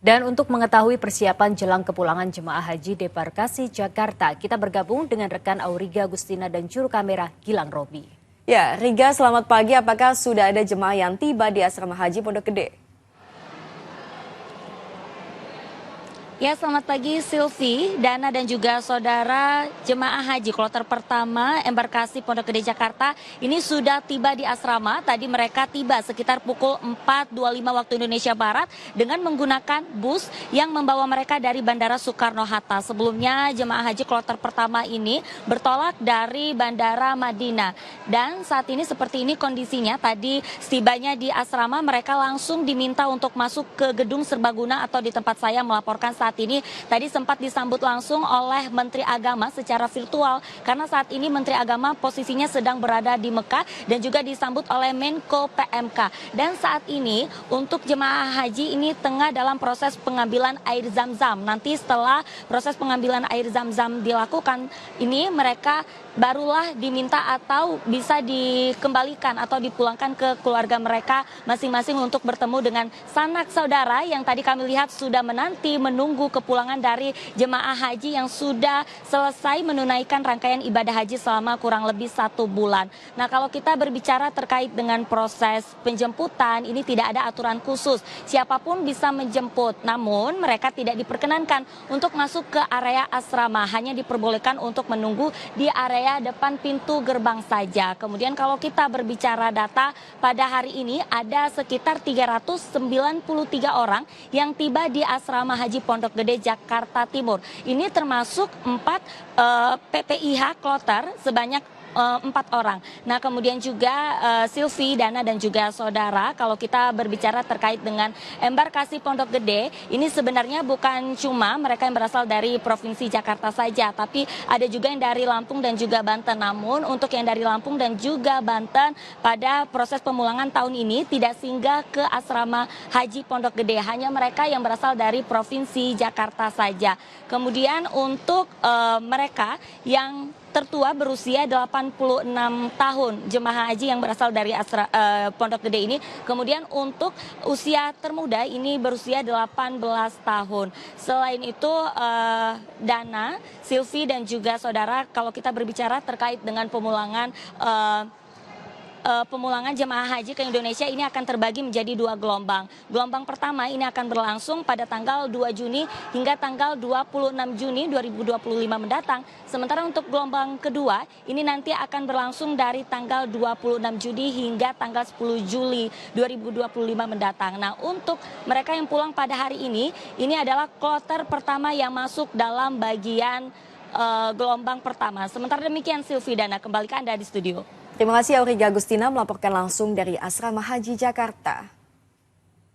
Dan untuk mengetahui persiapan jelang kepulangan jemaah haji debarkasi Jakarta, kita bergabung dengan rekan Auriga Agustina dan juru kamera Gilang Robi. Ya, Riga, selamat pagi. Apakah sudah ada jemaah yang tiba di asrama haji Pondok Gede? Ya, selamat pagi Silvi, Dana dan juga saudara. Jemaah haji kloter pertama embarkasi Pondok Gede Jakarta ini sudah tiba di asrama. Tadi mereka tiba sekitar pukul 4.25 waktu Indonesia Barat dengan menggunakan bus yang membawa mereka dari Bandara Soekarno-Hatta. Sebelumnya jemaah haji kloter pertama ini bertolak dari Bandara Madinah. Dan saat ini seperti ini kondisinya. Tadi setibanya di asrama mereka langsung diminta untuk masuk ke gedung serbaguna atau di tempat saya melaporkan saat ini tadi sempat disambut langsung oleh Menteri Agama secara virtual karena saat ini Menteri Agama posisinya sedang berada di Mekah dan juga disambut oleh Menko PMK. Dan saat ini untuk jemaah haji ini tengah dalam proses pengambilan air zam-zam. Nanti setelah proses pengambilan air zam-zam dilakukan ini mereka barulah diminta atau bisa dikembalikan atau dipulangkan ke keluarga mereka masing-masing untuk bertemu dengan sanak saudara yang tadi kami lihat sudah menunggu kepulangan dari jemaah haji yang sudah selesai menunaikan rangkaian ibadah haji selama kurang lebih 1 bulan. Nah, kalau kita berbicara terkait dengan proses penjemputan, ini tidak ada aturan khusus. Siapapun bisa menjemput, namun mereka tidak diperkenankan untuk masuk ke area asrama, hanya diperbolehkan untuk menunggu di area depan pintu gerbang saja. Kemudian kalau kita berbicara data pada hari ini ada sekitar 393 orang yang tiba di asrama haji Pondok Gede Jakarta Timur. Ini termasuk 4 PPIH kloter sebanyak 4 orang. Nah, kemudian juga Silvi, Dana dan juga saudara, kalau kita berbicara terkait dengan embarkasi Pondok Gede, ini sebenarnya bukan cuma mereka yang berasal dari Provinsi Jakarta saja, tapi ada juga yang dari Lampung dan juga Banten. Namun untuk yang dari Lampung dan juga Banten pada proses pemulangan tahun ini tidak singgah ke asrama haji Pondok Gede, hanya mereka yang berasal dari Provinsi Jakarta saja. Kemudian untuk mereka yang tertua berusia 86 tahun jemaah haji yang berasal dari Pondok Gede ini. Kemudian untuk usia termuda ini berusia 18 tahun. Selain itu Dana, Silvi dan juga saudara, kalau kita berbicara terkait dengan pemulangan jemaah haji ke Indonesia ini akan terbagi menjadi 2 gelombang. Gelombang pertama ini akan berlangsung pada tanggal 2 Juni hingga tanggal 26 Juni 2025 mendatang. Sementara untuk gelombang kedua ini nanti akan berlangsung dari tanggal 26 Juni hingga tanggal 10 Juli 2025 mendatang. Nah, untuk mereka yang pulang pada hari ini adalah kloter pertama yang masuk dalam bagian gelombang pertama. Sementara demikian Silvi, Dana, kembali ke Anda di studio. Terima kasih Auriga Agustina melaporkan langsung dari Asrama Haji Jakarta.